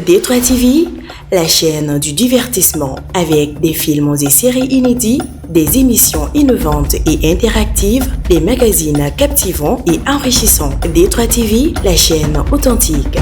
D3 TV, la chaîne du divertissement avec des films et séries inédits, des émissions innovantes et interactives, des magazines captivants et enrichissants. D3 TV, la chaîne authentique.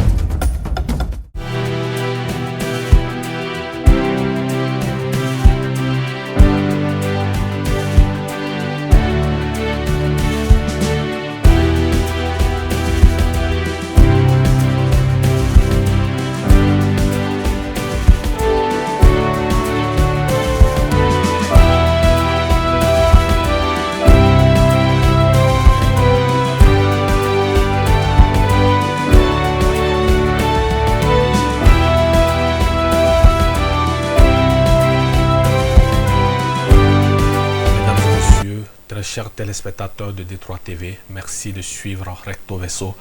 Chers téléspectateurs de D3 TV, merci de suivre Recto Verso,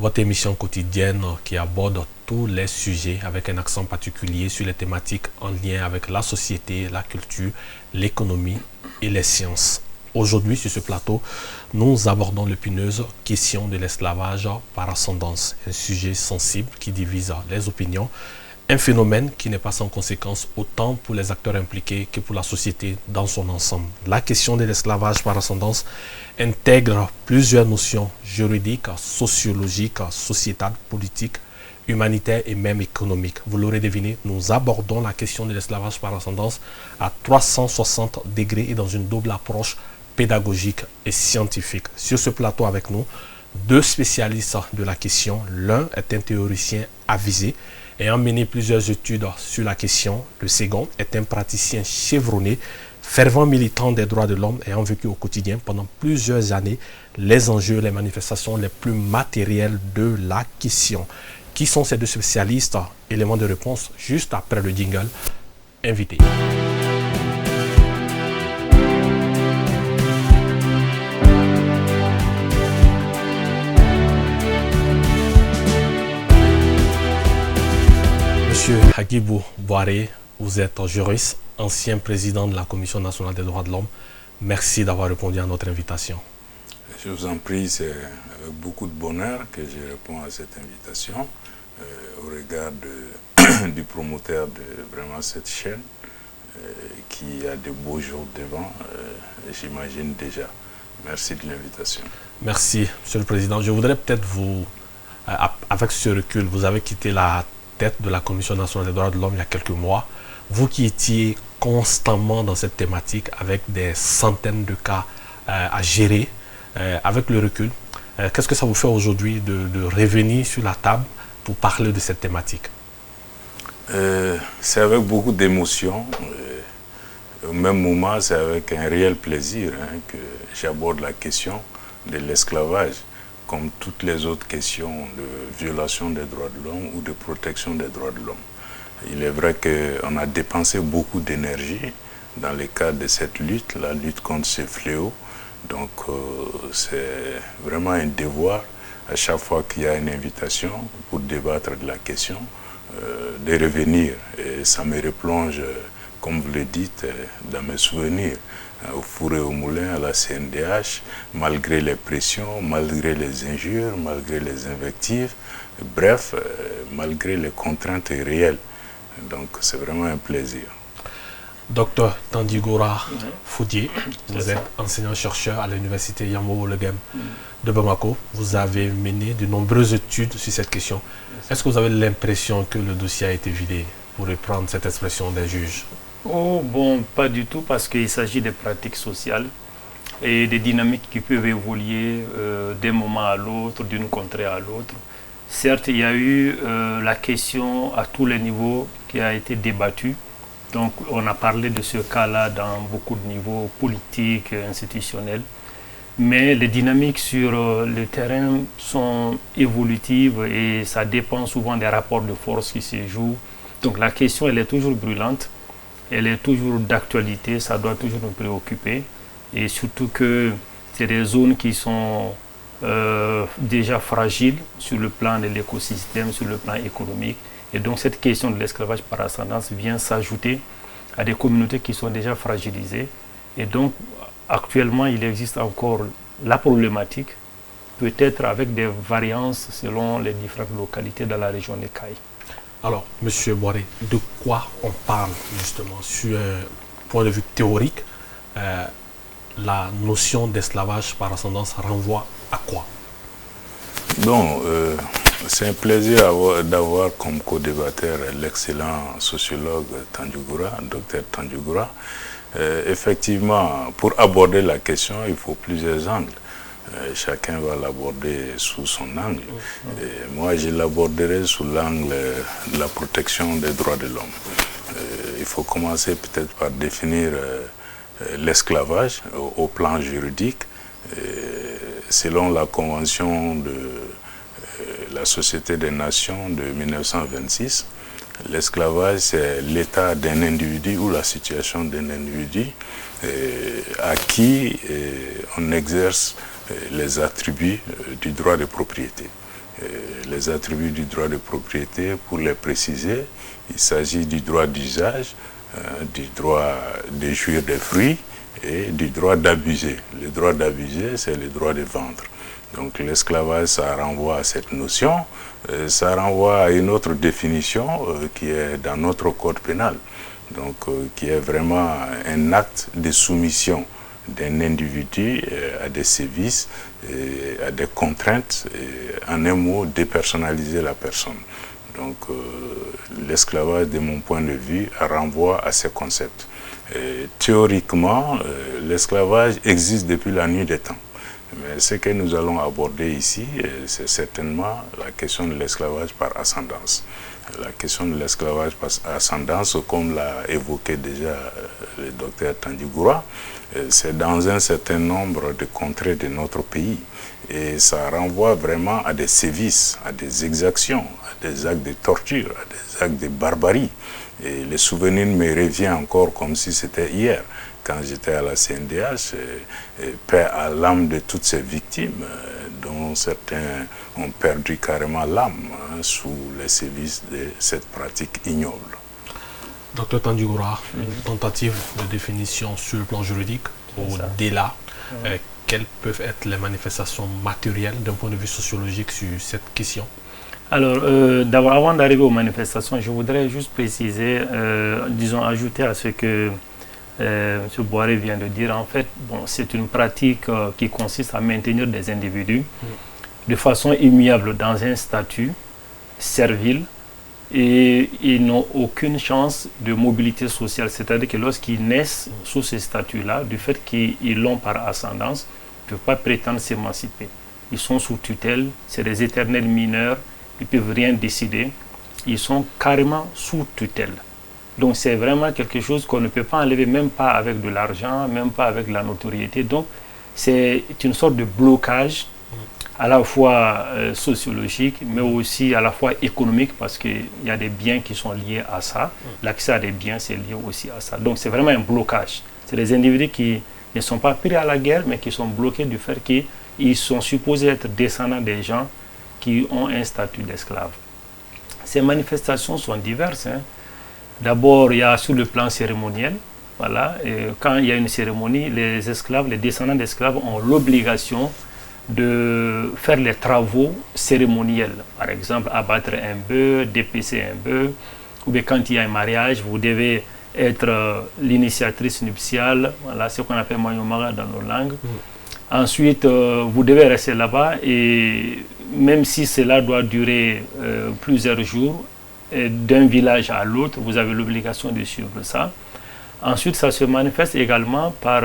votre émission quotidienne qui aborde tous les sujets avec un accent particulier sur les thématiques en lien avec la société, la culture, l'économie et les sciences. Aujourd'hui, sur ce plateau, nous abordons l'épineuse question de l'esclavage par ascendance, un sujet sensible qui divise les opinions. Un phénomène qui n'est pas sans conséquence autant pour les acteurs impliqués que pour la société dans son ensemble. La question de l'esclavage par ascendance intègre plusieurs notions juridiques, sociologiques, sociétales, politiques, humanitaires et même économiques. Vous l'aurez deviné, nous abordons la question de l'esclavage par ascendance à 360 degrés et dans une double approche pédagogique et scientifique. Sur ce plateau avec nous, deux spécialistes de la question. L'un est un théoricien avisé ayant mené plusieurs études sur la question. Le second est un praticien chevronné, fervent militant des droits de l'homme, ayant vécu au quotidien pendant plusieurs années les enjeux, les manifestations les plus matérielles de la question. Qui sont ces deux spécialistes? Élément de réponse juste après le jingle. Invité. Monsieur Hagibou Boiré, vous êtes juriste, ancien président de la Commission nationale des droits de l'homme. Merci d'avoir répondu à notre invitation. Je vous en prie, c'est avec beaucoup de bonheur que je réponds à cette invitation au regard du promoteur de vraiment cette chaîne qui a de beaux jours devant, j'imagine déjà. Merci de l'invitation. Merci, Monsieur le Président. Je voudrais peut-être vous, avec ce recul, vous avez quitté la tête de la Commission nationale des droits de l'homme il y a quelques mois. Vous qui étiez constamment dans cette thématique avec des centaines de cas à gérer, avec le recul, qu'est-ce que ça vous fait aujourd'hui de revenir sur la table pour parler de cette thématique? C'est avec beaucoup d'émotion. Au même moment, c'est avec un réel plaisir que j'aborde la question de l'esclavage, comme toutes les autres questions de violation des droits de l'homme ou de protection des droits de l'homme. Il est vrai qu'on a dépensé beaucoup d'énergie dans le cadre de cette lutte, la lutte contre ces fléaux. Donc c'est vraiment un devoir, à chaque fois qu'il y a une invitation pour débattre de la question, de revenir. Et ça me replonge, comme vous le dites, dans mes souvenirs, au four et au moulin, à la CNDH, malgré les pressions, malgré les injures, malgré les invectives, bref, malgré les contraintes réelles. Donc c'est vraiment un plaisir. Docteur Tandigora Foudié, vous êtes enseignant-chercheur à l'université Yambo-Olegem de Bamako. Vous avez mené de nombreuses études sur cette question. Est-ce que vous avez l'impression que le dossier a été vidé, pour reprendre cette expression des juges? Oh, bon, pas du tout, parce qu'il s'agit de pratiques sociales et des dynamiques qui peuvent évoluer d'un moment à l'autre, d'une contrée à l'autre. Certes, il y a eu la question à tous les niveaux qui a été débattue. Donc, on a parlé de ce cas-là dans beaucoup de niveaux politiques, institutionnels. Mais les dynamiques sur le terrain sont évolutives et ça dépend souvent des rapports de force qui se jouent. Donc, la question, elle est toujours brûlante. Elle est toujours d'actualité, ça doit toujours nous préoccuper. Et surtout que c'est des zones qui sont déjà fragiles sur le plan de l'écosystème, sur le plan économique. Et donc cette question de l'esclavage par ascendance vient s'ajouter à des communautés qui sont déjà fragilisées. Et donc actuellement, il existe encore la problématique, peut-être avec des variances selon les différentes localités dans la région des Cailles. Alors, Monsieur Boiré, de quoi on parle justement sur un point de vue théorique? La notion d'esclavage par ascendance renvoie à quoi? Bon, c'est un plaisir d'avoir comme co-débatteur l'excellent sociologue Tandjougoura, docteur Tandjougoura. Effectivement, pour aborder la question, il faut plusieurs angles. Chacun va l'aborder sous son angle. Et moi, je l'aborderai sous l'angle de la protection des droits de l'homme. Il faut commencer peut-être par définir l'esclavage au plan juridique. Selon la Convention de la Société des Nations de 1926, l'esclavage, c'est l'état d'un individu ou la situation d'un individu à qui on exerce les attributs du droit de propriété. Les attributs du droit de propriété, pour les préciser, il s'agit du droit d'usage, du droit de jouir des fruits et du droit d'abuser. Le droit d'abuser, c'est le droit de vendre. Donc l'esclavage, ça renvoie à cette notion, ça renvoie à une autre définition qui est dans notre code pénal, donc qui est vraiment un acte de soumission d'un individu à des sévices, à des contraintes, en un mot, dépersonnaliser la personne. Donc l'esclavage, de mon point de vue, renvoie à ces concepts. Théoriquement, l'esclavage existe depuis la nuit des temps. Mais ce que nous allons aborder ici, c'est certainement la question de l'esclavage par ascendance. La question de l'esclavage par ascendance, comme l'a évoqué déjà le docteur Tandjougoura, c'est dans un certain nombre de contrées de notre pays. Et ça renvoie vraiment à des sévices, à des exactions, à des actes de torture, à des actes de barbarie. Et le souvenir me revient encore comme si c'était hier. Quand j'étais à la CNDH, paix à l'âme de toutes ces victimes, dont certains ont perdu carrément l'âme sous les sévices de cette pratique ignoble. Docteur Tandjougoura, une tentative de définition sur le plan juridique, au-delà, quelles peuvent être les manifestations matérielles d'un point de vue sociologique sur cette question? Alors, d'abord, avant d'arriver aux manifestations, je voudrais juste préciser, disons, ajouter à ce que M. Boiré vient de dire. En fait, bon, c'est une pratique qui consiste à maintenir des individus de façon immuable dans un statut servile et ils n'ont aucune chance de mobilité sociale. C'est-à-dire que lorsqu'ils naissent sous ce statut-là, du fait qu'ils l'ont par ascendance, ils ne peuvent pas prétendre s'émanciper. Ils sont sous tutelle, c'est des éternels mineurs, ils ne peuvent rien décider. Ils sont carrément sous tutelle. Donc c'est vraiment quelque chose qu'on ne peut pas enlever, même pas avec de l'argent, même pas avec la notoriété. Donc c'est une sorte de blocage à la fois sociologique, mais aussi à la fois économique, parce qu'il y a des biens qui sont liés à ça. L'accès à des biens, c'est lié aussi à ça. Donc c'est vraiment un blocage. C'est des individus qui ne sont pas pris à la guerre, mais qui sont bloqués du fait qu'ils sont supposés être descendants des gens qui ont un statut d'esclave. Ces manifestations sont diverses. D'abord, il y a sur le plan cérémoniel. Voilà, et quand il y a une cérémonie, les esclaves, les descendants d'esclaves ont l'obligation de faire les travaux cérémoniels. Par exemple, abattre un bœuf, dépecer un bœuf, ou bien quand il y a un mariage, vous devez être l'initiatrice nuptiale, voilà, ce qu'on appelle Mayomara dans nos langues. Ensuite, vous devez rester là-bas et même si cela doit durer plusieurs jours, d'un village à l'autre, vous avez l'obligation de suivre ça. Ensuite, ça se manifeste également par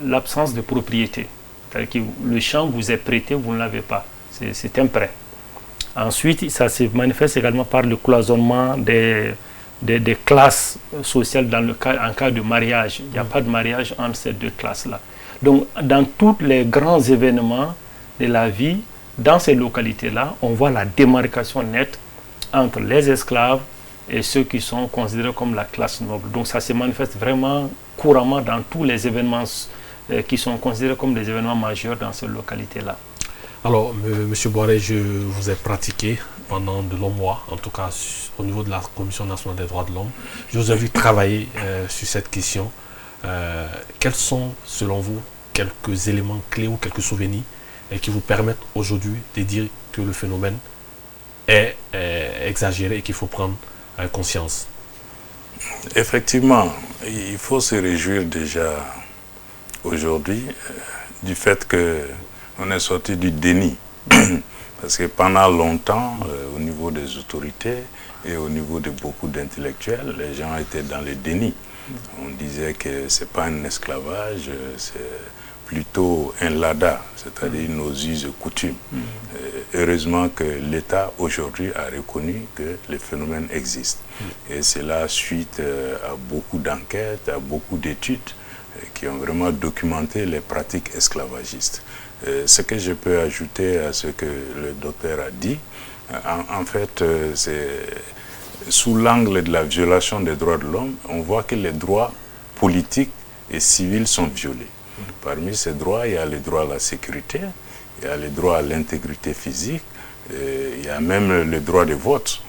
l'absence de propriété. C'est-à-dire que le champ vous est prêté, vous ne l'avez pas. C'est un prêt. Ensuite, ça se manifeste également par le cloisonnement des classes sociales en cas de mariage. Il n'y a pas de mariage entre ces deux classes-là. Donc, dans tous les grands événements de la vie, dans ces localités-là, on voit la démarcation nette entre les esclaves et ceux qui sont considérés comme la classe noble. Donc ça se manifeste vraiment couramment dans tous les événements qui sont considérés comme des événements majeurs dans ces localités-là. Alors, M. Boiré, je vous ai pratiqué pendant de longs mois, en tout cas au niveau de la Commission nationale des droits de l'homme. Je vous ai vu travailler sur cette question. Quels sont, selon vous, quelques éléments clés ou quelques souvenirs qui vous permettent aujourd'hui de dire que le phénomène est exagéré et qu'il faut prendre conscience. Effectivement, il faut se réjouir déjà aujourd'hui du fait qu'on est sorti du déni. Parce que pendant longtemps, au niveau des autorités et au niveau de beaucoup d'intellectuels, les gens étaient dans le déni. On disait que ce n'est pas un esclavage, c'est plutôt un lada, c'est-à-dire nos us et coutumes. Heureusement que l'État aujourd'hui a reconnu que le phénomène existe. Et c'est là suite à beaucoup d'enquêtes, à beaucoup d'études qui ont vraiment documenté les pratiques esclavagistes. Ce que je peux ajouter à ce que le docteur a dit, en fait, c'est sous l'angle de la violation des droits de l'homme, on voit que les droits politiques et civils sont violés. Parmi ces droits, il y a le droit à la sécurité, il y a le droit à l'intégrité physique, il y a même le droit de vote,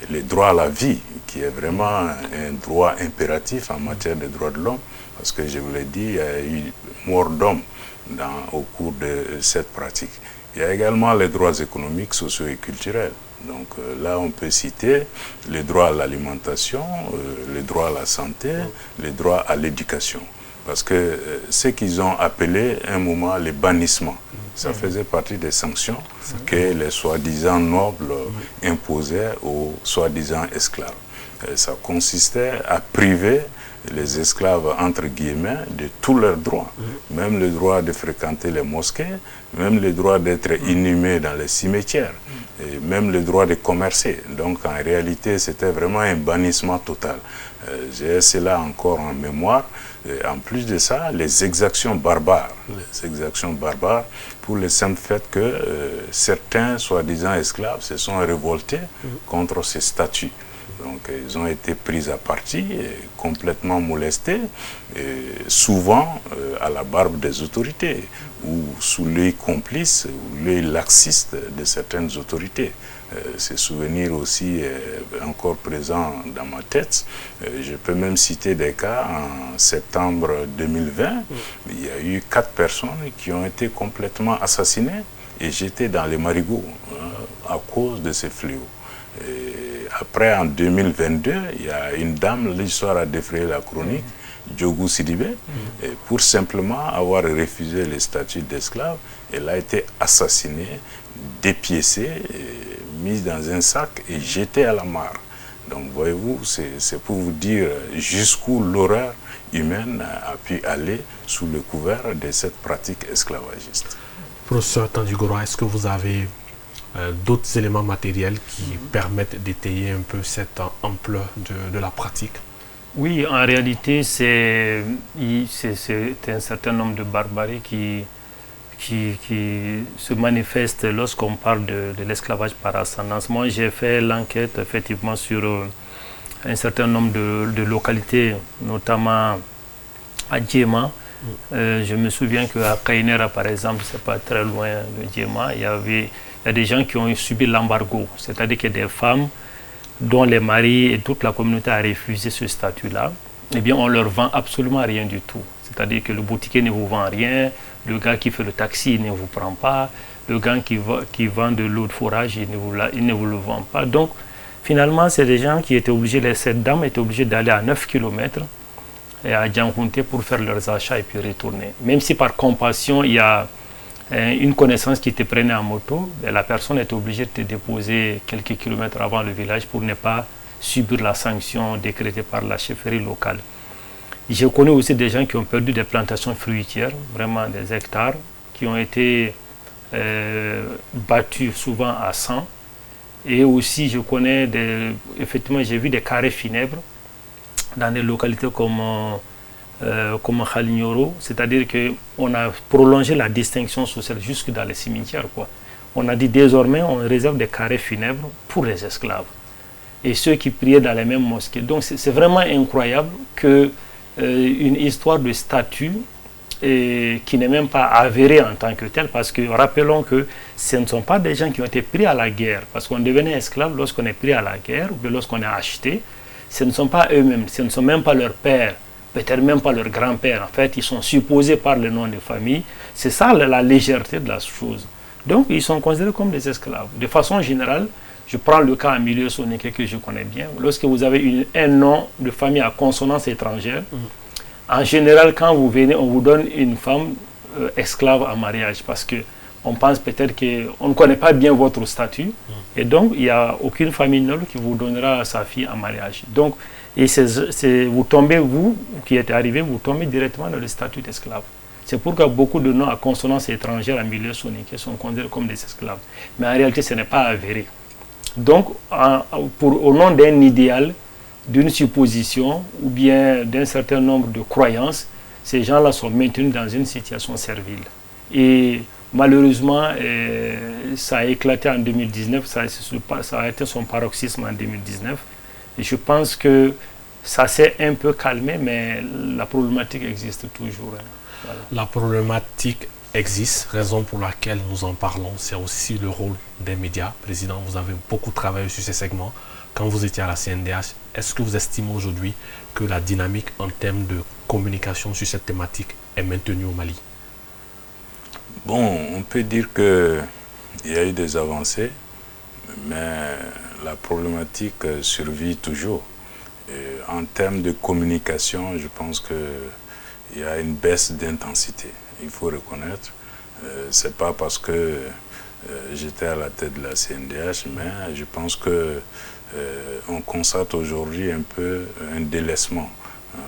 le droit à la vie, qui est vraiment un droit impératif en matière de droits de l'homme, parce que je vous l'ai dit, il y a eu mort d'hommes au cours de cette pratique. Il y a également les droits économiques, sociaux et culturels. Donc là, on peut citer le droit à l'alimentation, le droit à la santé, le droit à l'éducation. Parce que ce qu'ils ont appelé un moment le bannissement, ça faisait partie des sanctions que les soi-disant nobles imposaient aux soi-disant esclaves. Ça consistait à priver les esclaves, entre guillemets, de tous leurs droits. Même le droit de fréquenter les mosquées, même le droit d'être inhumé dans les cimetières, et même le droit de commercer. Donc en réalité, c'était vraiment un bannissement total. J'ai cela encore en mémoire. Et en plus de ça, les exactions barbares. Les exactions barbares pour le simple fait que certains soi-disant esclaves se sont révoltés contre ces statuts. Donc ils ont été pris à partie, complètement molestés, et souvent à la barbe des autorités, ou sous l'œil complice, ou l'œil laxiste de certaines autorités. Ces souvenirs aussi encore présents dans ma tête. Je peux même citer des cas en septembre 2020. Il y a eu 4 personnes qui ont été complètement assassinées et jetées dans les marigots à cause de ces fléaux. Et après, en 2022, il y a une dame, l'histoire a défrayé la chronique, Djogou Sidibé, et pour simplement avoir refusé le statut d'esclave, elle a été assassinée, dépiécée, mise dans un sac et jetée à la mare. Donc voyez-vous, c'est pour vous dire jusqu'où l'horreur humaine a pu aller sous le couvert de cette pratique esclavagiste. Professeur Tandigoro, est-ce que vous avez d'autres éléments matériels qui permettent d'étayer un peu cette ampleur de la pratique? Oui, en réalité, c'est un certain nombre de barbaries qui se manifestent lorsqu'on parle de l'esclavage par ascendance. Moi, j'ai fait l'enquête effectivement sur un certain nombre de localités, notamment à Djema. Je me souviens qu'à Kainera, par exemple, c'est pas très loin de Djema, il y a des gens qui ont subi l'embargo, c'est-à-dire qu'il y a des femmes dont les maris et toute la communauté a refusé ce statut-là. Eh bien, on leur vend absolument rien du tout. C'est-à-dire que le boutiquier ne vous vend rien, le gars qui fait le taxi il ne vous prend pas, le gars qui vend de l'eau de forage il ne vous le vend pas. Donc, finalement, c'est des gens qui étaient obligés, cette dame était obligée d'aller à 9 km et à Djankounté pour faire leurs achats et puis retourner. Même si par compassion, il y a une connaissance qui te prenait en moto, la personne était obligée de te déposer quelques kilomètres avant le village pour ne pas subir la sanction décrétée par la chefferie locale. Je connais aussi des gens qui ont perdu des plantations fruitières, vraiment des hectares, qui ont été battus souvent à 100. Et aussi, je connais, effectivement, j'ai vu des carrés funèbres dans des localités comme Khalignoro, c'est-à-dire qu'on a prolongé la distinction sociale jusque dans les cimetières, quoi. On a dit désormais on réserve des carrés funèbres pour les esclaves et ceux qui priaient dans les mêmes mosquées. Donc c'est vraiment incroyable que une histoire de statut qui n'est même pas avérée en tant que telle, parce que rappelons que ce ne sont pas des gens qui ont été pris à la guerre, parce qu'on devenait esclave lorsqu'on est pris à la guerre ou lorsqu'on est acheté. Ce ne sont pas eux-mêmes, ce ne sont même pas leurs pères, peut-être même pas leurs grands-pères. En fait, ils sont supposés par le nom de famille. C'est ça la légèreté de la chose. Donc, ils sont considérés comme des esclaves. De façon générale, Je prends le cas en milieu soninké que je connais bien. Lorsque vous avez un nom de famille à consonance étrangère, en général, quand vous venez, on vous donne une femme esclave en mariage parce qu'on pense peut-être qu'on ne connaît pas bien votre statut et donc il n'y a aucune famille noble qui vous donnera sa fille en mariage. Donc, vous tombez, vous qui êtes arrivé, vous tombez directement dans le statut d'esclave. C'est pourquoi beaucoup de noms à consonance étrangère en milieu soninké sont considérés comme des esclaves. Mais en réalité, ce n'est pas avéré. Donc, au nom d'un idéal, d'une supposition ou bien d'un certain nombre de croyances, ces gens-là sont maintenus dans une situation servile. Et malheureusement, ça a éclaté en 2019, ça a été son paroxysme en 2019. Et je pense que ça s'est un peu calmé, mais la problématique existe toujours. Voilà. La problématique existe, raison pour laquelle nous en parlons. C'est aussi le rôle des médias. Président, vous avez beaucoup travaillé sur ces segments. Quand vous étiez à la CNDH, est-ce que vous estimez aujourd'hui que la dynamique en termes de communication sur cette thématique est maintenue au Mali? Bon, on peut dire qu'il y a eu des avancées, mais la problématique survit toujours. Et en termes de communication, je pense qu'il y a une baisse d'intensité. Il faut reconnaître. Ce n'est pas parce que j'étais à la tête de la CNDH, mais je pense que on constate aujourd'hui un peu un délaissement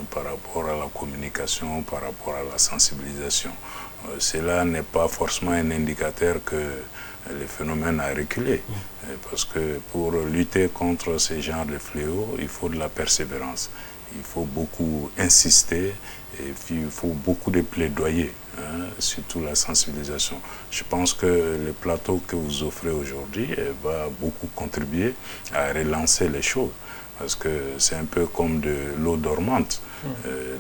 par rapport à la communication, par rapport à la sensibilisation. Cela n'est pas forcément un indicateur que le phénomène a reculé, parce que pour lutter contre ce genre de fléaux, il faut de la persévérance, il faut beaucoup insister et puis il faut beaucoup de plaidoyer, surtout la sensibilisation. Je pense que le plateau que vous offrez aujourd'hui va beaucoup contribuer à relancer les choses, parce que c'est un peu comme de l'eau dormante.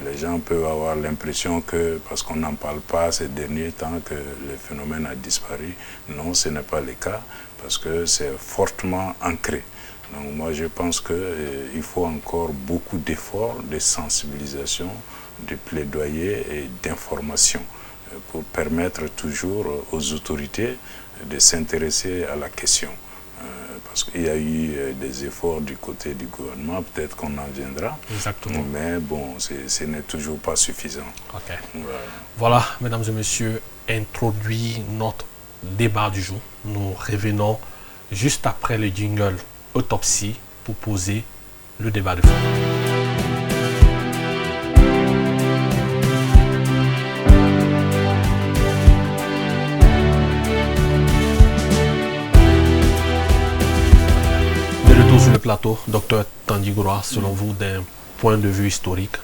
Les gens peuvent avoir l'impression que parce qu'on n'en parle pas ces derniers temps que le phénomène a disparu. Non, ce n'est pas le cas, parce que c'est fortement ancré. Donc moi je pense qu'il faut encore beaucoup d'efforts, de sensibilisation, de plaidoyer et d'information pour permettre toujours aux autorités de s'intéresser à la question. Parce qu'il y a eu des efforts du côté du gouvernement, peut-être qu'on en viendra. Exactement. Mais bon, ce n'est toujours pas suffisant. Okay. Voilà, mesdames et messieurs, introduit notre débat du jour. Nous revenons juste après le jingle Autopsie pour poser le débat de fond. Sur le plateau, Dr Tandy Gouroua, selon vous, d'un point de vue historique,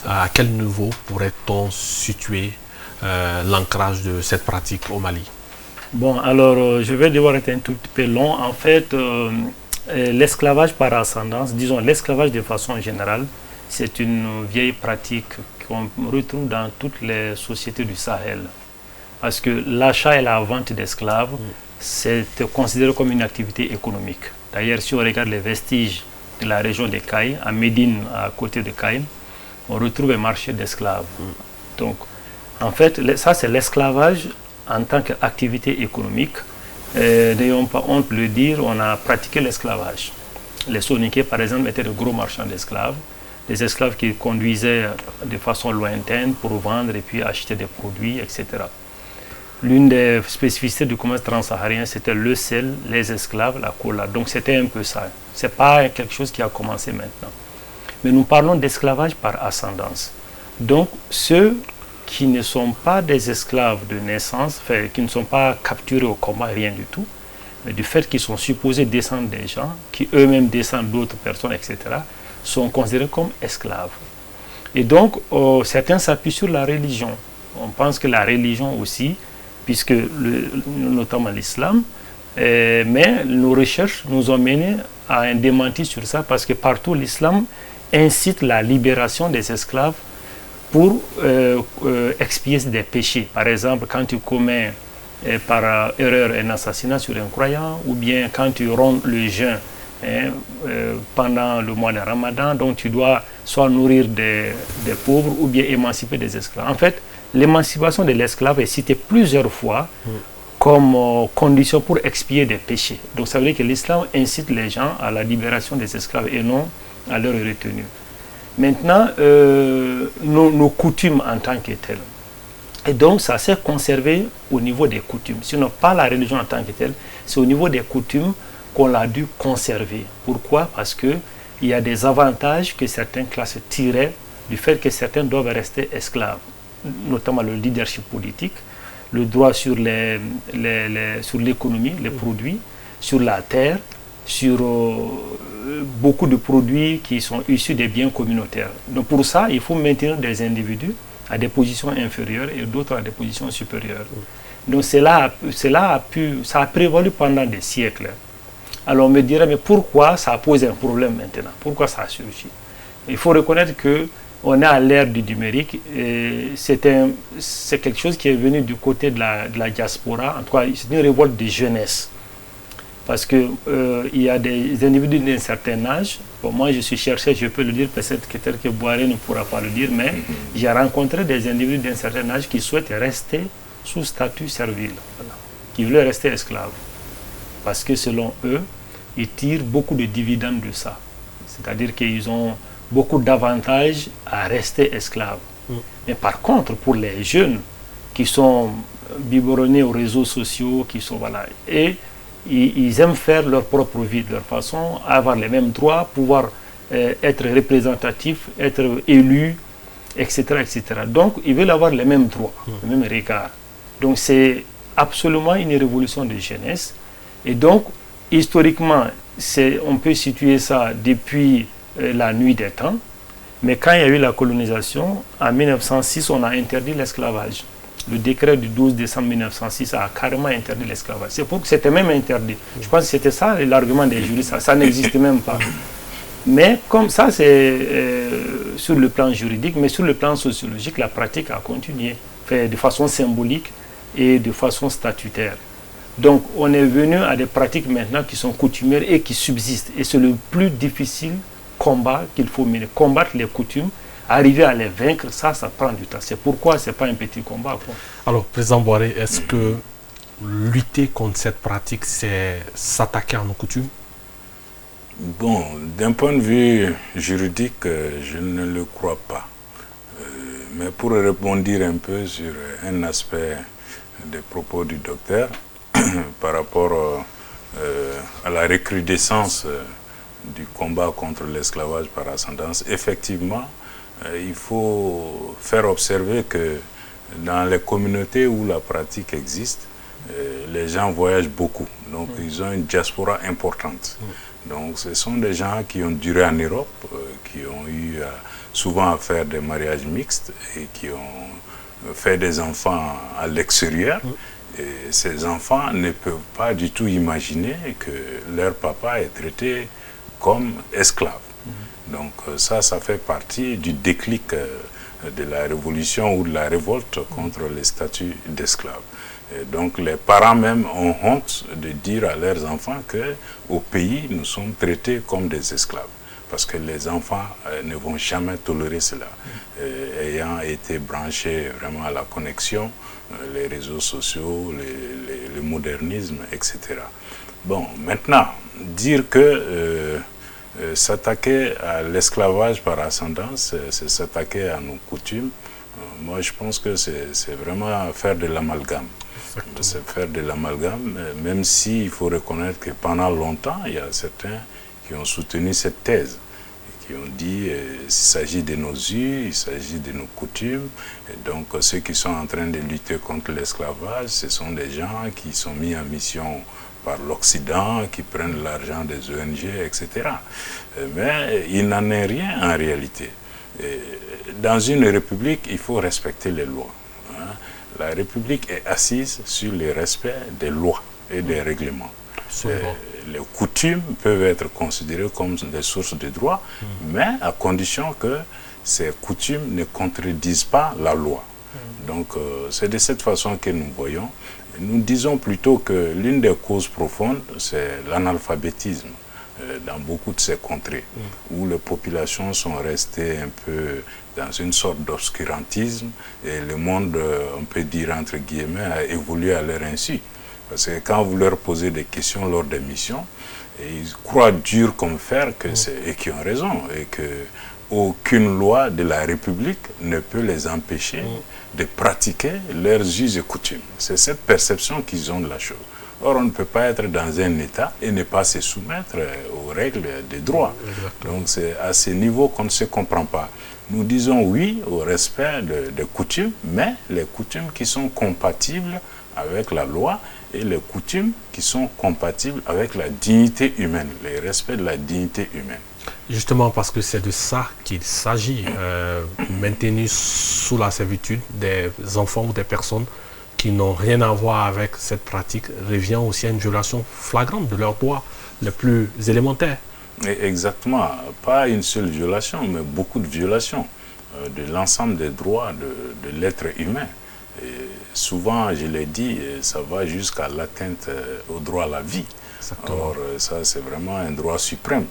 à quel niveau pourrait-on situer l'ancrage de cette pratique au Mali? Bon, alors je vais devoir être un tout petit peu long. En fait, l'esclavage par ascendance, disons l'esclavage de façon générale, c'est une vieille pratique qu'on retrouve dans toutes les sociétés du Sahel. Parce que l'achat et la vente d'esclaves, c'est considéré comme une activité économique. D'ailleurs, si on regarde les vestiges de la région de Caï, à Médine, à côté de Caï, on retrouve un marché d'esclaves. Donc, en fait, ça c'est l'esclavage en tant qu'activité économique. N'ayons pas honte de le dire, on a pratiqué l'esclavage. Les Soninké, par exemple, étaient de gros marchands d'esclaves. Des esclaves qui conduisaient de façon lointaine pour vendre et puis acheter des produits, etc. L'une des spécificités du commerce transsaharien, c'était le sel, les esclaves, la cola. Donc c'était un peu ça. Ce n'est pas quelque chose qui a commencé maintenant. Mais nous parlons d'esclavage par ascendance. Donc ceux qui ne sont pas des esclaves de naissance, qui ne sont pas capturés au combat, rien du tout, mais du fait qu'ils sont supposés descendre des gens, qui eux-mêmes descendent d'autres personnes, etc., sont considérés comme esclaves. Et donc certains s'appuient sur la religion. On pense que la religion aussi, puisque notamment l'islam, mais nos recherches nous ont mené à un démenti sur ça, parce que partout l'islam incite la libération des esclaves pour expier des péchés. Par exemple, quand tu commets par erreur un assassinat sur un croyant, ou bien quand tu romps le jeûne pendant le mois de Ramadan, donc tu dois soit nourrir des pauvres ou bien émanciper des esclaves. En fait, l'émancipation de l'esclave est citée plusieurs fois comme condition pour expier des péchés. Donc ça veut dire que l'islam incite les gens à la libération des esclaves et non à leur retenue. Maintenant, nos coutumes en tant que telles. Et donc ça s'est conservé au niveau des coutumes. Sinon pas la religion en tant que telle, c'est au niveau des coutumes qu'on l'a dû conserver. Pourquoi? Parce qu'il y a des avantages que certaines classes tiraient du fait que certains doivent rester esclaves, notamment le leadership politique, le droit sur l'économie, les produits, sur la terre, sur beaucoup de produits qui sont issus des biens communautaires. Donc pour ça, il faut maintenir des individus à des positions inférieures et d'autres à des positions supérieures. Donc ça a prévalu pendant des siècles. Alors on me dirait, mais pourquoi ça pose un problème maintenant? Pourquoi ça a surgi? Il faut reconnaître qu'on est à l'ère du numérique et c'est quelque chose qui est venu du côté de la diaspora. En tout cas, c'est une révolte de jeunesse. Parce qu'il y a des individus d'un certain âge. Bon, moi, je suis chercheur, je peux le dire, peut-être que Boiré ne pourra pas le dire, mais j'ai rencontré des individus d'un certain âge qui souhaitent rester sous statut servile, qui voulaient rester esclaves. Parce que selon eux, ils tirent beaucoup de dividendes de ça. C'est-à-dire qu'ils ont beaucoup d'avantages à rester esclaves. Mais par contre, pour les jeunes qui sont biberonnés aux réseaux sociaux, qui sont et ils aiment faire leur propre vie de leur façon, avoir les mêmes droits, pouvoir être représentatifs, être élus, etc., etc. Donc, ils veulent avoir les mêmes droits, le même regard. Donc, c'est absolument une révolution de jeunesse. Et donc, historiquement, on peut situer ça depuis la nuit des temps. Mais quand il y a eu la colonisation, en 1906, on a interdit l'esclavage. Le décret du 12 décembre 1906 a carrément interdit l'esclavage. C'est pour que c'était même interdit. Je pense que c'était ça l'argument des juristes. Ça n'existe même pas. Mais comme ça, c'est sur le plan juridique, mais sur le plan sociologique, la pratique a continué, fait de façon symbolique et de façon statutaire. Donc, on est venu à des pratiques maintenant qui sont coutumières et qui subsistent. Et c'est le plus difficile combat qu'il faut mener. Combattre les coutumes, arriver à les vaincre, ça prend du temps. C'est pourquoi ce n'est pas un petit combat, quoi. Alors, Président Boiré, est-ce que lutter contre cette pratique, c'est s'attaquer à nos coutumes? Bon, d'un point de vue juridique, je ne le crois pas. Mais pour rebondir un peu sur un aspect des propos du docteur, par rapport à la recrudescence du combat contre l'esclavage par ascendance, effectivement, il faut faire observer que dans les communautés où la pratique existe, les gens voyagent beaucoup. Donc, ils ont une diaspora importante. Donc, ce sont des gens qui ont duré en Europe, qui ont eu souvent à faire des mariages mixtes et qui ont fait des enfants à l'extérieur. Et ces enfants ne peuvent pas du tout imaginer que leur papa est traité comme esclave. Donc ça fait partie du déclic de la révolution ou de la révolte contre les statuts d'esclaves. Donc les parents même ont honte de dire à leurs enfants qu'au pays, nous sommes traités comme des esclaves. Parce que les enfants ne vont jamais tolérer cela. Ayant été branchés vraiment à la connexion, les réseaux sociaux, le modernisme, etc. Bon, maintenant, dire que s'attaquer à l'esclavage par ascendance, c'est s'attaquer à nos coutumes, moi je pense que c'est vraiment faire de l'amalgame. C'est faire de l'amalgame, même s'il faut reconnaître que pendant longtemps, il y a certains qui ont soutenu cette thèse, qui ont dit qu'il s'agit de nos us, il s'agit de nos coutumes. Et donc ceux qui sont en train de lutter contre l'esclavage, ce sont des gens qui sont mis en mission par l'Occident, qui prennent l'argent des ONG, etc. Mais il n'en est rien en réalité. Dans une république, il faut respecter les lois. La république est assise sur le respect des lois et des règlements. Les coutumes peuvent être considérées comme des sources de droit, mais à condition que ces coutumes ne contredisent pas la loi. Donc c'est de cette façon que nous voyons. Nous disons plutôt que l'une des causes profondes, c'est l'analphabétisme dans beaucoup de ces contrées, où les populations sont restées un peu dans une sorte d'obscurantisme et le monde, on peut dire entre guillemets, a évolué à leur insu. Parce que quand vous leur posez des questions lors des missions, ils croient dur comme fer et qui ont raison, et que aucune loi de la République ne peut les empêcher de pratiquer leurs us et coutumes. C'est cette perception qu'ils ont de la chose. Or, on ne peut pas être dans un État et ne pas se soumettre aux règles des droits. Donc, c'est à ce niveau qu'on ne se comprend pas. Nous disons oui au respect des coutumes, mais les coutumes qui sont compatibles avec la loi et les coutumes qui sont compatibles avec la dignité humaine, le respect de la dignité humaine. Justement parce que c'est de ça qu'il s'agit, maintenir sous la servitude des enfants ou des personnes qui n'ont rien à voir avec cette pratique revient aussi à une violation flagrante de leurs droits les plus élémentaires. Et exactement, pas une seule violation, mais beaucoup de violations de l'ensemble des droits de l'être humain. Et souvent, je l'ai dit, ça va jusqu'à l'atteinte au droit à la vie. Exactement. Or, ça, c'est vraiment un droit suprême.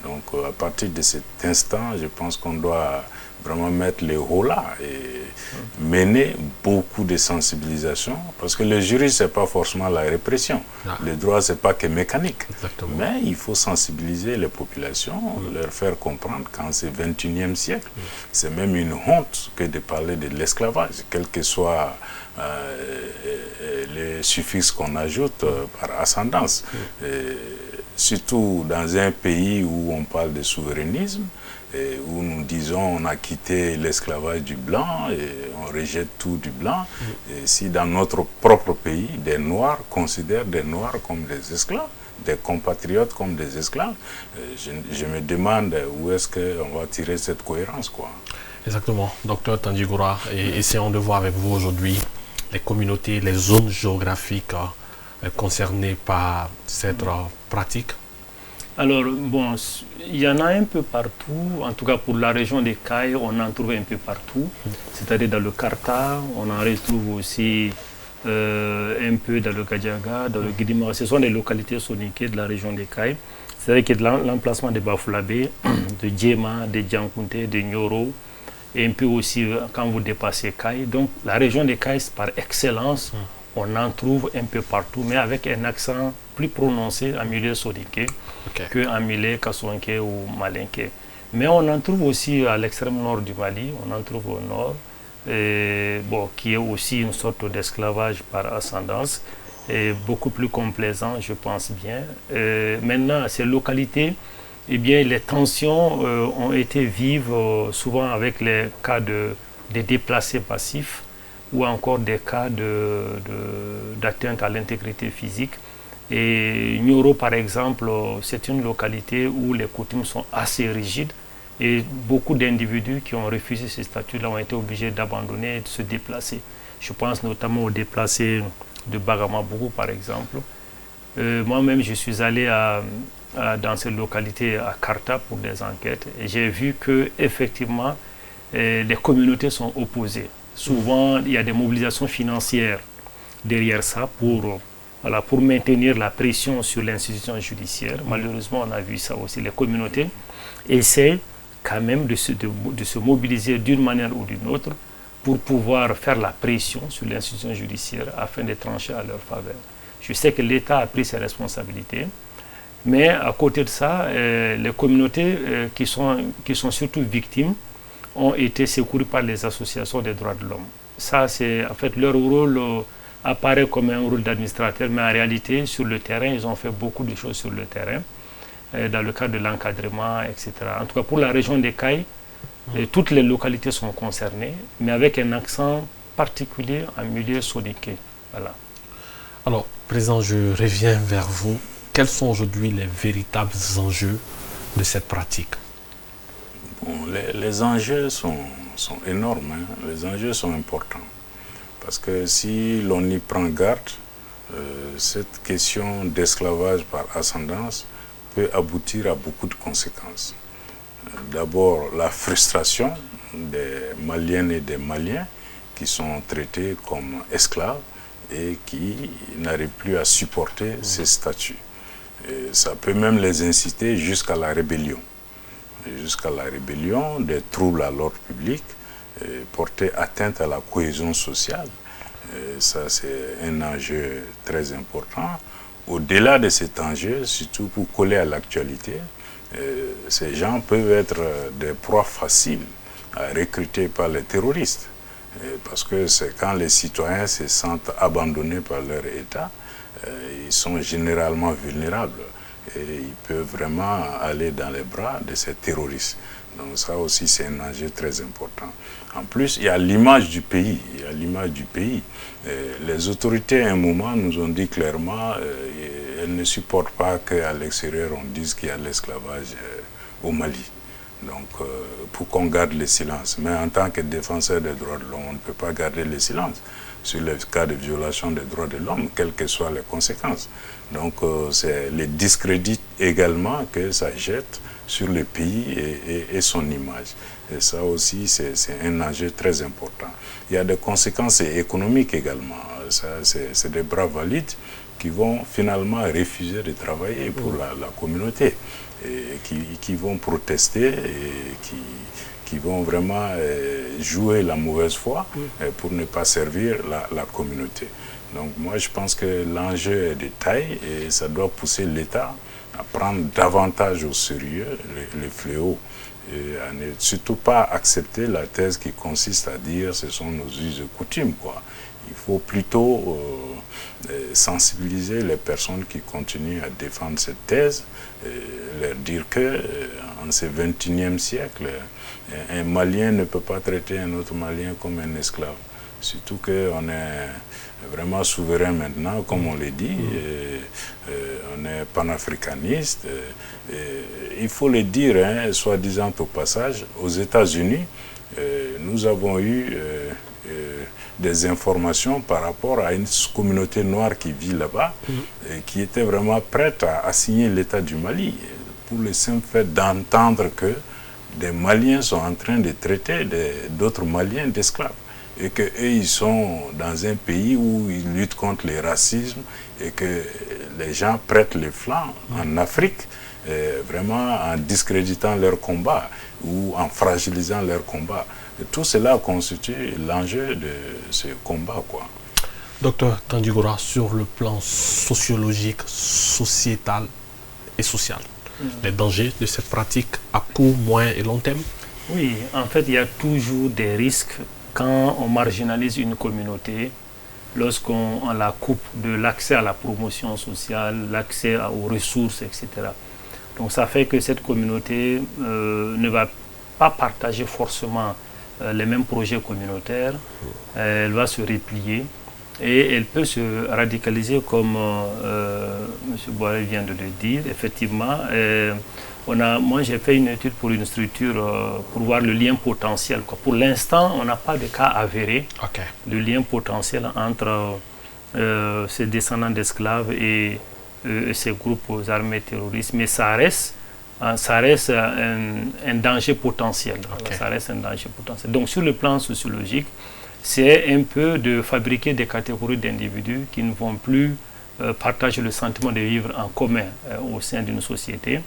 Donc, à partir de cet instant, je pense qu'on doit vraiment mettre les hauts là et mener beaucoup de sensibilisation. Parce que le juriste, ce n'est pas forcément la répression. Le droit, ce n'est pas que mécanique. Exactement. Mais il faut sensibiliser les populations, leur faire comprendre qu'en ce 21e siècle, c'est même une honte que de parler de l'esclavage, quel que soit les suffixes qu'on ajoute par ascendance. Surtout dans un pays où on parle de souverainisme, et où nous disons on a quitté l'esclavage du blanc et on rejette tout du blanc. Et si dans notre propre pays, des Noirs considèrent des Noirs comme des esclaves, des compatriotes comme des esclaves, je me demande où est-ce qu'on va tirer cette cohérence, quoi. Exactement. Docteur Tandjigoura, et essayons de voir avec vous aujourd'hui les communautés, les zones géographiques concernées par cette pratique. Alors, bon, il y en a un peu partout, en tout cas pour la région des Cailles, on en trouve un peu partout, c'est-à-dire dans le Karta, on en retrouve aussi un peu dans le Gadiaga, dans le Guidima. Ce sont des localités soninké de la région des Cailles, c'est-à-dire qu'il y a l'emplacement de Bafoulabé, de Djema, de Djankounté, de Nyoro, et un peu aussi quand vous dépassez Cailles. Donc la région des Cailles, par excellence, on en trouve un peu partout, mais avec un accent plus prononcé en milieu soninké qu'en milieu kassounké ou malinké. Mais on en trouve aussi à l'extrême nord du Mali, on en trouve au nord, qui est aussi une sorte d'esclavage par ascendance, et beaucoup plus complaisant, je pense bien. Maintenant, à ces localités, eh bien, les tensions ont été vives, souvent avec les cas de déplacés passifs, ou encore des cas d'atteinte à l'intégrité physique. Et Nyoro, par exemple, c'est une localité où les coutumes sont assez rigides et beaucoup d'individus qui ont refusé ce statut-là ont été obligés d'abandonner et de se déplacer. Je pense notamment aux déplacés de Bagamabougou, par exemple. Moi-même, je suis allé dans cette localité à Karta pour des enquêtes et j'ai vu qu'effectivement, les communautés sont opposées. Souvent, il y a des mobilisations financières derrière ça pour maintenir la pression sur l'institution judiciaire. Malheureusement, on a vu ça aussi. Les communautés essaient quand même de se mobiliser d'une manière ou d'une autre pour pouvoir faire la pression sur l'institution judiciaire afin de trancher à leur faveur. Je sais que l'État a pris ses responsabilités, mais à côté de ça, les communautés qui sont surtout victimes ont été secourues par les associations des droits de l'homme. Ça, c'est en fait leur rôle apparaît comme un rôle d'administrateur, mais en réalité, sur le terrain, ils ont fait beaucoup de choses sur le terrain, dans le cadre de l'encadrement, etc. En tout cas, pour la région des Cailles, toutes les localités sont concernées, mais avec un accent particulier en milieu soninké. Voilà. Alors, Président, je reviens vers vous. Quels sont aujourd'hui les véritables enjeux de cette pratique? Bon, les enjeux sont énormes, hein. Les enjeux sont importants. Parce que si l'on y prend garde, cette question d'esclavage par ascendance peut aboutir à beaucoup de conséquences. D'abord, la frustration des Maliennes et des Maliens qui sont traités comme esclaves et qui n'arrivent plus à supporter ces statuts. Et ça peut même les inciter jusqu'à la rébellion. Jusqu'à la rébellion, des troubles à l'ordre public, porter atteinte à la cohésion sociale. Ça, c'est un enjeu très important. Au-delà de cet enjeu, surtout pour coller à l'actualité, ces gens peuvent être des proies faciles à recruter par les terroristes. Parce que c'est quand les citoyens se sentent abandonnés par leur État, ils sont généralement vulnérables et ils peuvent vraiment aller dans les bras de ces terroristes. Donc ça aussi, c'est un enjeu très important. En plus, il y a l'image du pays. Les autorités, à un moment, nous ont dit clairement elles ne supportent pas qu'à l'extérieur, on dise qu'il y a l'esclavage au Mali. Donc, pour qu'on garde le silence. Mais en tant que défenseur des droits de l'homme, on ne peut pas garder le silence sur les cas de violation des droits de l'homme, quelles que soient les conséquences. Donc, c'est le discrédit également que ça jette sur le pays et son image. Et ça aussi, c'est un enjeu très important. Il y a des conséquences économiques également. C'est des bras valides qui vont finalement refuser de travailler pour la communauté, et qui vont protester et qui vont vraiment jouer la mauvaise foi pour ne pas servir la communauté. Donc moi, je pense que l'enjeu est de taille et ça doit pousser l'État à prendre davantage au sérieux les fléaux et à ne surtout pas accepter la thèse qui consiste à dire ce sont nos us et coutumes, quoi. Il faut plutôt sensibiliser les personnes qui continuent à défendre cette thèse, leur dire que en ce 21e siècle, un Malien ne peut pas traiter un autre Malien comme un esclave. Surtout qu'on est vraiment souverain maintenant, comme on l'a dit, on est panafricaniste. Il faut le dire, soi-disant au passage, aux États-Unis, nous avons eu des informations par rapport à une communauté noire qui vit là-bas et qui était vraiment prête à signer l'État du Mali pour le simple fait d'entendre que des Maliens sont en train de traiter d'autres Maliens d'esclaves et qu'eux, ils sont dans un pays où ils luttent contre le racisme et que les gens prêtent les flancs en Afrique, vraiment en discréditant leur combat ou en fragilisant leur combat. Et tout cela constitue l'enjeu de ce combat, quoi. Docteur Tandigora, sur le plan sociologique, sociétal et social, les dangers de cette pratique à court, moyen et long terme? Oui, en fait, il y a toujours des risques quand on marginalise une communauté, lorsqu'on la coupe de l'accès à la promotion sociale, l'accès aux ressources, etc. Donc ça fait que cette communauté ne va pas partager forcément les mêmes projets communautaires, elle va se replier et elle peut se radicaliser comme M. Boiré vient de le dire. Effectivement, moi j'ai fait une étude pour une structure pour voir le lien potentiel. Pour l'instant, on n'a pas de cas avérés de lien potentiel entre ces descendants d'esclaves et ces groupes armés terroristes, mais ça reste un danger potentiel. Ça reste un danger potentiel. Donc sur le plan sociologique, c'est un peu de fabriquer des catégories d'individus qui ne vont plus partager le sentiment de vivre en commun au sein d'une société.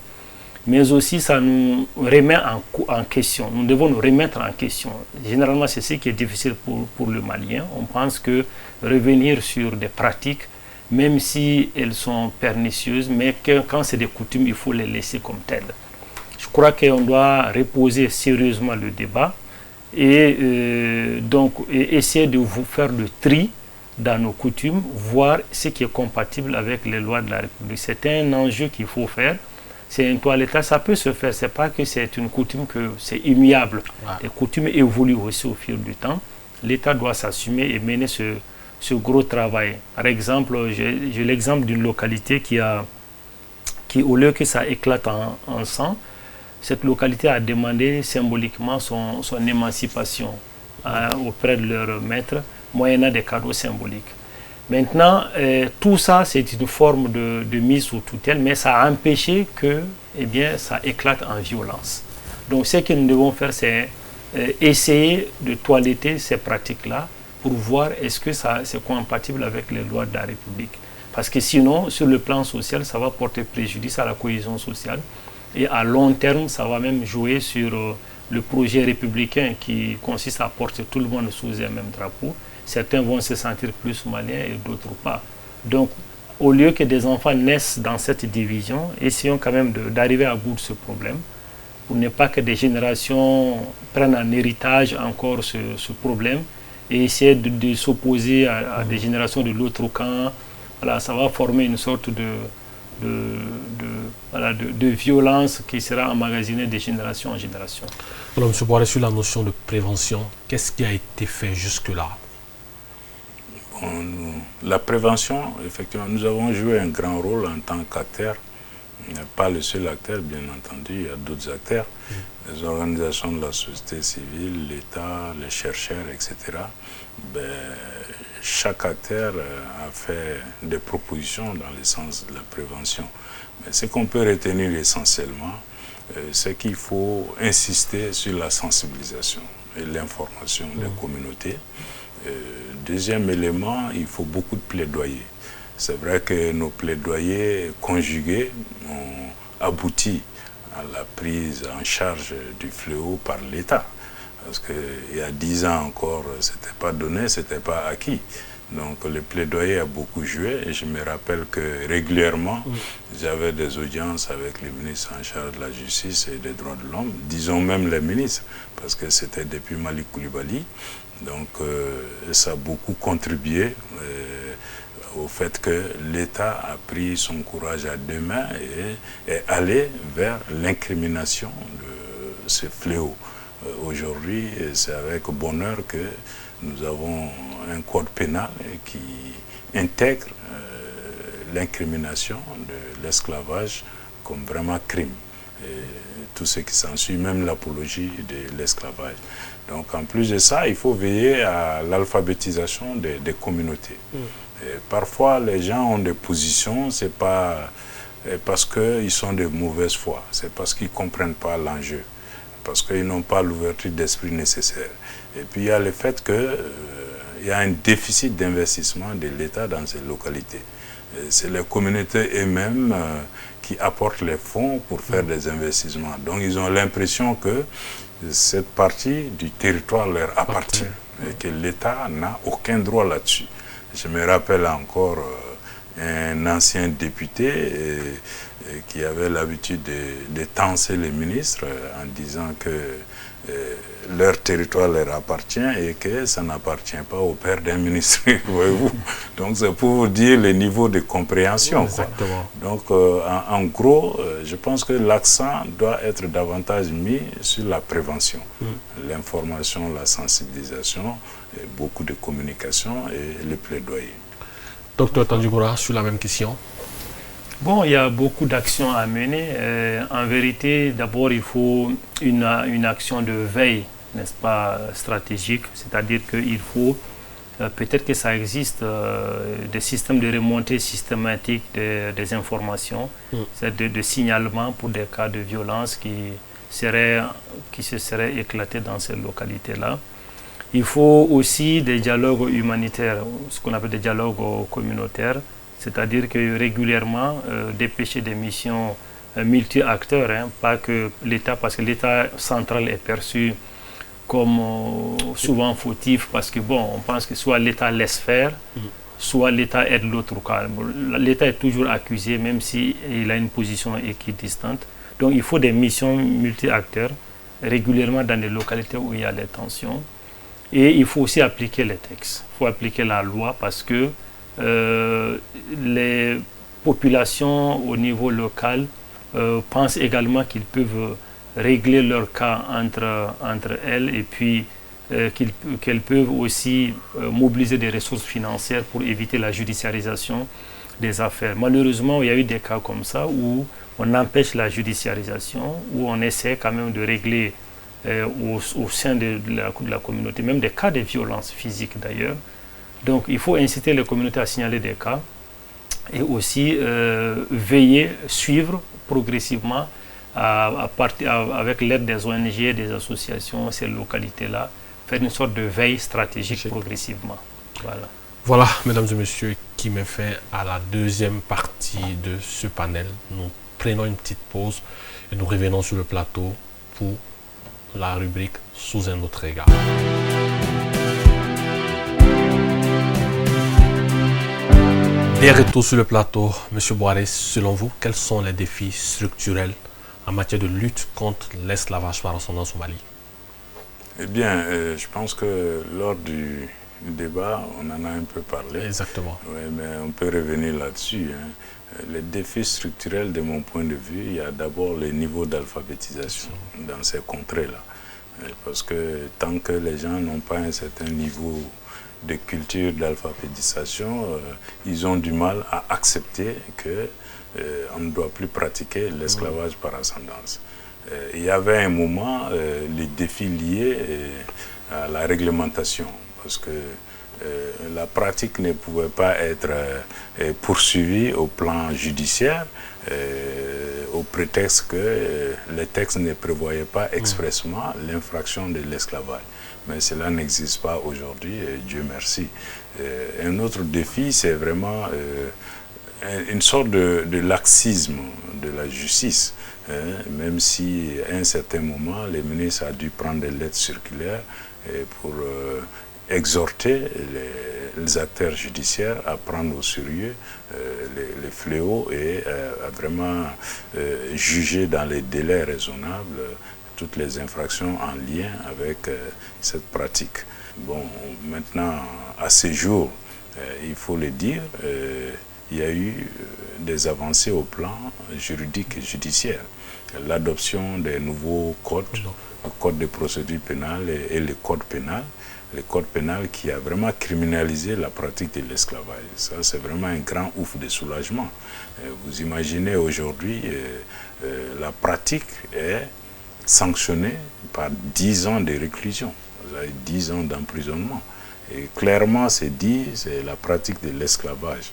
Mais aussi, ça nous remet en question. Nous devons nous remettre en question. Généralement, c'est ce qui est difficile pour le Malien. On pense que revenir sur des pratiques, même si elles sont pernicieuses, mais que quand c'est des coutumes, il faut les laisser comme telles. Je crois qu'on doit reposer sérieusement le débat et donc essayer de vous faire le tri dans nos coutumes, voir ce qui est compatible avec les lois de la République. C'est un enjeu qu'il faut faire. C'est un toilettage, ça peut se faire. C'est pas que c'est une coutume que c'est immuable. Ouais. Les coutumes évoluent aussi au fil du temps. L'État doit s'assumer et mener ce gros travail. Par exemple, j'ai l'exemple d'une localité qui, au lieu que ça éclate en sang, cette localité a demandé symboliquement son émancipation auprès de leur maître, moyennant des cadeaux symboliques. Maintenant, tout ça, c'est une forme de mise sous tutelle, mais ça a empêché que ça éclate en violence. Donc, ce que nous devons faire, c'est essayer de toiletter ces pratiques-là pour voir est-ce que c'est compatible avec les lois de la République. Parce que sinon, sur le plan social, ça va porter préjudice à la cohésion sociale. Et à long terme, ça va même jouer sur le projet républicain qui consiste à porter tout le monde sous un même drapeau. certains vont se sentir plus maliens et d'autres pas. Donc, au lieu que des enfants naissent dans cette division, essayons quand même d'arriver à bout de ce problème, pour ne pas que des générations prennent en héritage encore ce problème et essayer de s'opposer à des générations de l'autre camp. Voilà, ça va former une sorte de violence qui sera emmagasinée de génération en génération. Alors, M. Boiré, sur la notion de prévention, qu'est-ce qui a été fait jusque-là? La prévention, effectivement, nous avons joué un grand rôle en tant qu'acteurs. Pas le seul acteur, bien entendu, il y a d'autres acteurs, les organisations de la société civile, l'État, les chercheurs, etc. Chaque acteur a fait des propositions dans le sens de la prévention. Mais ce qu'on peut retenir essentiellement, c'est qu'il faut insister sur la sensibilisation et l'information des communautés. Deuxième élément, il faut beaucoup de plaidoyer. C'est vrai que nos plaidoyers conjugués ont abouti à la prise en charge du fléau par l'État. Parce qu'il y a 10 ans encore, ce n'était pas donné, ce n'était pas acquis. Donc le plaidoyer a beaucoup joué et je me rappelle que régulièrement, j'avais des audiences avec les ministres en charge de la justice et des droits de l'homme, disons même les ministres, parce que c'était depuis Malik Coulibaly. Donc ça a beaucoup contribué au fait que l'État a pris son courage à deux mains et est allé vers l'incrimination de ce fléau. Aujourd'hui, c'est avec bonheur que nous avons un code pénal qui intègre l'incrimination de l'esclavage comme vraiment crime. Et tout ce qui s'ensuit, même l'apologie de l'esclavage. Donc en plus de ça, il faut veiller à l'alphabétisation des communautés. Et parfois, les gens ont des positions, c'est pas parce qu'ils sont de mauvaise foi, c'est parce qu'ils ne comprennent pas l'enjeu, parce qu'ils n'ont pas l'ouverture d'esprit nécessaire. Et puis il y a le fait qu'il y a un déficit d'investissement de l'État dans ces localités. C'est les communautés elles-mêmes qui apportent les fonds pour faire des investissements. Donc ils ont l'impression que cette partie du territoire leur appartient et que l'État n'a aucun droit là-dessus. Je me rappelle encore un ancien député qui avait l'habitude de tancer les ministres en disant que leur territoire leur appartient et que ça n'appartient pas au père d'un ministre, voyez-vous. Donc c'est pour vous dire le niveau de compréhension. Exactement. Donc en gros, je pense que l'accent doit être davantage mis sur la prévention, l'information, la sensibilisation, beaucoup de communication et le plaidoyer. Docteur Tandjiboura, sur la même question. Bon, il y a beaucoup d'actions à mener. En vérité, d'abord, il faut une action de veille, n'est-ce pas, stratégique. C'est-à-dire qu'il faut, peut-être que ça existe, des systèmes de remontée systématique des informations, de signalement pour des cas de violence qui se seraient éclatés dans ces localités-là. Il faut aussi des dialogues humanitaires, ce qu'on appelle des dialogues communautaires. C'est-à-dire que régulièrement, dépêcher des missions multi-acteurs, pas que l'État, parce que l'État central est perçu comme souvent fautif, parce que bon, on pense que soit l'État laisse faire, soit l'État aide l'autre cas. L'État est toujours accusé, même s'il a une position équidistante. Donc il faut des missions multi-acteurs régulièrement dans des localités où il y a des tensions. Et il faut aussi appliquer les textes. Il faut appliquer la loi parce que les populations au niveau local pensent également qu'ils peuvent régler leur cas entre elles et puis qu'elles peuvent aussi mobiliser des ressources financières pour éviter la judiciarisation des affaires. Malheureusement, il y a eu des cas comme ça où on empêche la judiciarisation, où on essaie quand même de régler au sein de la communauté, même des cas de violence physique d'ailleurs. Donc il faut inciter les communautés à signaler des cas et aussi veiller, suivre progressivement avec l'aide des ONG, des associations, ces localités-là, faire une sorte de veille stratégique progressivement. Voilà, mesdames et messieurs, qui me fait à la deuxième partie de ce panel. Nous prenons une petite pause et nous revenons sur le plateau pour la rubrique Sous un autre regard. Bien retour sur le plateau. Monsieur Boiré, selon vous, quels sont les défis structurels en matière de lutte contre l'esclavage par ascendance au Mali? Eh bien, je pense que lors du débat, on en a un peu parlé. Exactement. Oui, mais on peut revenir là-dessus. Les défis structurels, de mon point de vue, il y a d'abord les niveaux d'alphabétisation dans ces contrées-là. Parce que tant que les gens n'ont pas un certain niveau de culture d'alphabétisation, ils ont du mal à accepter qu'on ne doit plus pratiquer l'esclavage par ascendance. Il y avait un moment les défis liés à la réglementation, parce que la pratique ne pouvait pas être poursuivie au plan judiciaire au prétexte que les textes ne prévoyaient pas expressément l'infraction de l'esclavage. Mais cela n'existe pas aujourd'hui, Dieu merci. Un autre défi, c'est vraiment une sorte de laxisme de la justice. Même si à un certain moment, les ministres ont dû prendre des lettres circulaires pour exhorter les acteurs judiciaires à prendre au sérieux les fléaux et à vraiment juger dans les délais raisonnables toutes les infractions en lien avec cette pratique. Bon, maintenant, à ce jour, il faut le dire, il y a eu des avancées au plan juridique et judiciaire. L'adoption des nouveaux codes, le code de procédure pénale et le code pénal. Le code pénal qui a vraiment criminalisé la pratique de l'esclavage. Ça, c'est vraiment un grand ouf de soulagement. Vous imaginez aujourd'hui, la pratique est sanctionnée par 10 ans de réclusion, 10 ans d'emprisonnement. Et clairement, c'est dit, c'est la pratique de l'esclavage.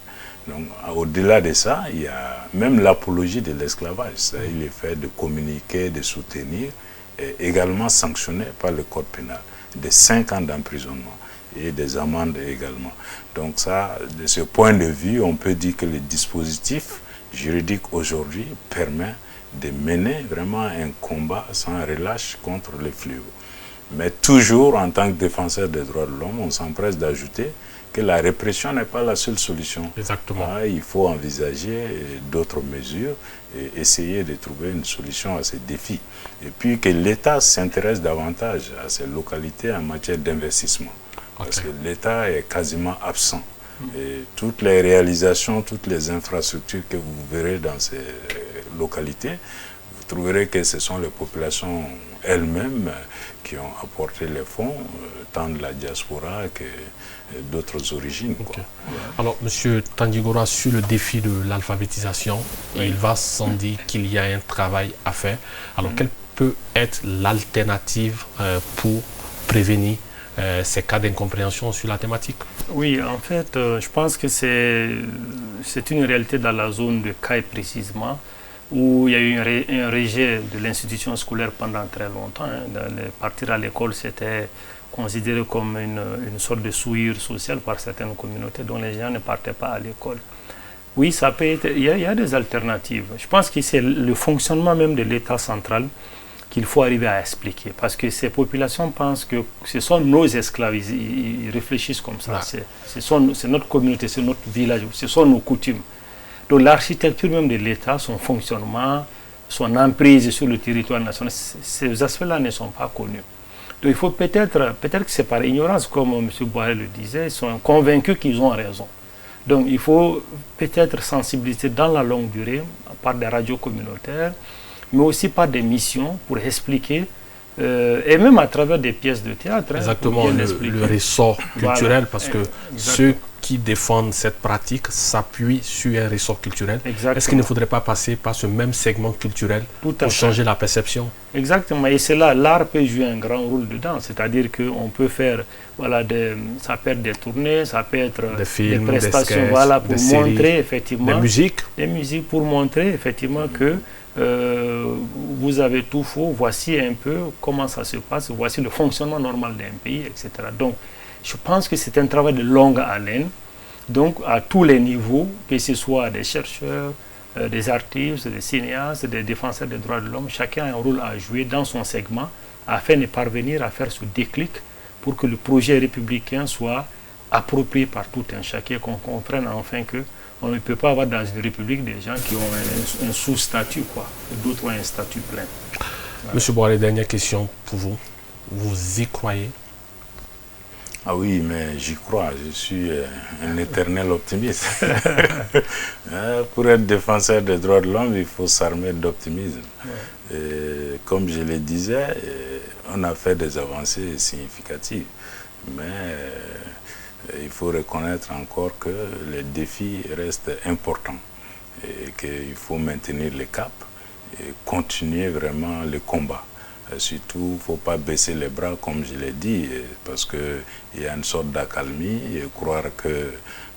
Donc, au-delà de ça, il y a même l'apologie de l'esclavage, c'est-à-dire le fait de communiquer, de soutenir, est également sanctionné par le code pénal, de 5 ans d'emprisonnement et des amendes également. Donc ça, de ce point de vue, on peut dire que le dispositif juridique aujourd'hui permet de mener vraiment un combat sans relâche contre les fléaux. Mais toujours, en tant que défenseur des droits de l'homme, on s'empresse d'ajouter que la répression n'est pas la seule solution. Exactement. Il faut envisager d'autres mesures et essayer de trouver une solution à ces défis. Et puis que l'État s'intéresse davantage à ces localités en matière d'investissement. Parce que l'État est quasiment absent. Et toutes les réalisations, toutes les infrastructures que vous verrez dans ces localités, vous trouverez que ce sont les populations elles-mêmes qui ont apporté les fonds, tant de la diaspora que d'autres origines. Quoi. Alors, M. Tandigora, sur le défi de l'alphabétisation, il va sans dire qu'il y a un travail à faire. Alors, quelle peut être l'alternative pour prévenir ces cas d'incompréhension sur la thématique? Oui, en fait, je pense que c'est une réalité dans la zone de CAI précisément, où il y a eu un rejet de l'institution scolaire pendant très longtemps. Partir à l'école, c'était considéré comme une sorte de souillure sociale par certaines communautés dont les gens ne partaient pas à l'école. Oui, ça peut être, il y a des alternatives. Je pense que c'est le fonctionnement même de l'État central qu'il faut arriver à expliquer. Parce que ces populations pensent que ce sont nos esclaves. Ils réfléchissent comme ça. C'est notre communauté, c'est notre village, ce sont nos coutumes. Donc l'architecture même de l'État, son fonctionnement, son emprise sur le territoire national, ces aspects-là ne sont pas connus. Donc il faut peut-être que c'est par ignorance, comme M. Boiré le disait, ils sont convaincus qu'ils ont raison. Donc il faut peut-être sensibiliser dans la longue durée, par des radios communautaires, mais aussi par des missions pour expliquer, et même à travers des pièces de théâtre. Exactement, le ressort culturel, parce que ceux qui défendent cette pratique s'appuient sur un ressort culturel. Est-ce qu'il ne faudrait pas passer par ce même segment culturel pour changer la perception? Exactement, et c'est là, l'art peut jouer un grand rôle dedans, c'est-à-dire qu'on peut faire, ça peut être des tournées, ça peut être des films, des prestations, des sketchs, pour montrer effectivement... Des musiques pour montrer effectivement que vous avez tout faux, voici un peu comment ça se passe, voici le fonctionnement normal d'un pays, etc. Donc, je pense que c'est un travail de longue haleine, donc à tous les niveaux, que ce soit des chercheurs, des artistes, des cinéastes, des défenseurs des droits de l'homme, chacun a un rôle à jouer dans son segment afin de parvenir à faire ce déclic pour que le projet républicain soit approprié par tout un chacun, qu'on comprenne enfin que On ne peut pas avoir dans une république des gens qui ont un sous-statut, quoi. D'autres ont un statut plein. Voilà. Monsieur Boiré, dernière question pour vous. Vous y croyez? Ah oui, mais j'y crois. Je suis un éternel optimiste. Pour être défenseur des droits de l'homme, il faut s'armer d'optimisme. Ouais. Comme je le disais, on a fait des avancées significatives. Mais il faut reconnaître encore que les défis restent importants et qu'il faut maintenir le cap et continuer vraiment le combat. Surtout, il ne faut pas baisser les bras, comme je l'ai dit, parce qu'il y a une sorte d'accalmie et croire que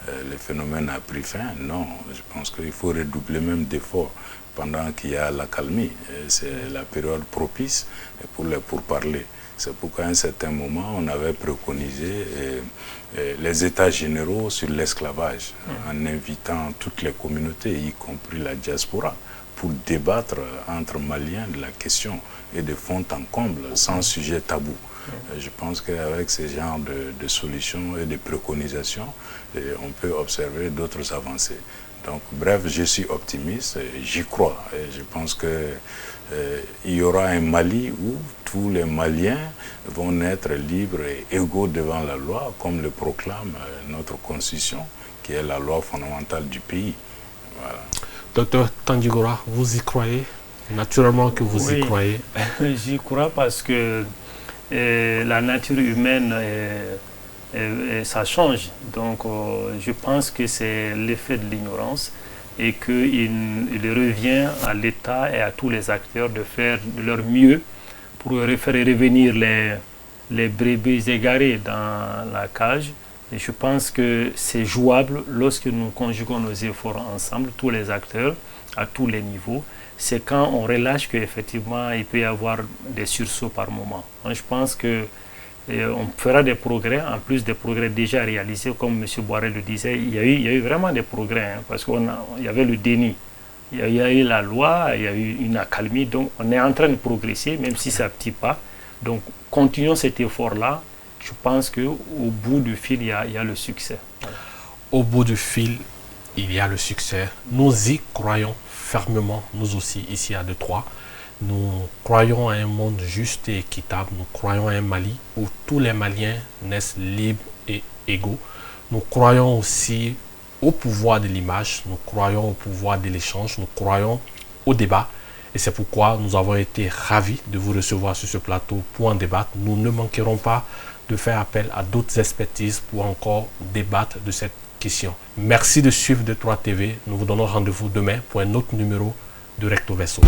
le phénomène a pris fin. Non, je pense qu'il faut redoubler même d'efforts pendant qu'il y a l'accalmie. C'est la période propice pour les pourparlers. C'est pourquoi à un certain moment, on avait préconisé les états généraux sur l'esclavage, en invitant toutes les communautés, y compris la diaspora, pour débattre entre Maliens de la question et de fond en comble, sans sujet tabou. Je pense qu'avec ce genre de solutions et de préconisations, on peut observer d'autres avancées. Donc, bref, je suis optimiste, j'y crois. Et je pense qu'il y aura un Mali où tous les Maliens vont naître libres et égaux devant la loi, comme le proclame notre Constitution, qui est la loi fondamentale du pays. Voilà. Docteur Tandjigora, vous y croyez? Naturellement que vous y croyez. J'y crois parce que la nature humaine, ça change. Donc je pense que c'est l'effet de l'ignorance et qu'il revient à l'État et à tous les acteurs de faire de leur mieux pour faire revenir les brebis égarées dans la cage. Et je pense que c'est jouable lorsque nous conjuguons nos efforts ensemble, tous les acteurs, à tous les niveaux. C'est quand on relâche qu'effectivement, il peut y avoir des sursauts par moment. Donc, je pense qu'on fera des progrès, en plus des progrès déjà réalisés, comme M. Boiré le disait. Il y a eu vraiment des progrès, parce qu'il y avait le déni. Il y a eu la loi, il y a eu une accalmie. Donc, on est en train de progresser, même si c'est à petits pas. Donc, continuons cet effort-là. Je pense qu'au bout du fil, il y a le succès. Voilà. Au bout du fil, il y a le succès. Nous y croyons fermement, nous aussi, ici à Détroit. Nous croyons à un monde juste et équitable. Nous croyons à un Mali où tous les Maliens naissent libres et égaux. Nous croyons aussi au pouvoir de l'image. Nous croyons au pouvoir de l'échange. Nous croyons au débat. Et c'est pourquoi nous avons été ravis de vous recevoir sur ce plateau pour en débattre. Nous ne manquerons pas de faire appel à d'autres expertises pour encore débattre de cette question. Merci de suivre Détroit TV. Nous vous donnons rendez-vous demain pour un autre numéro de Recto Verso.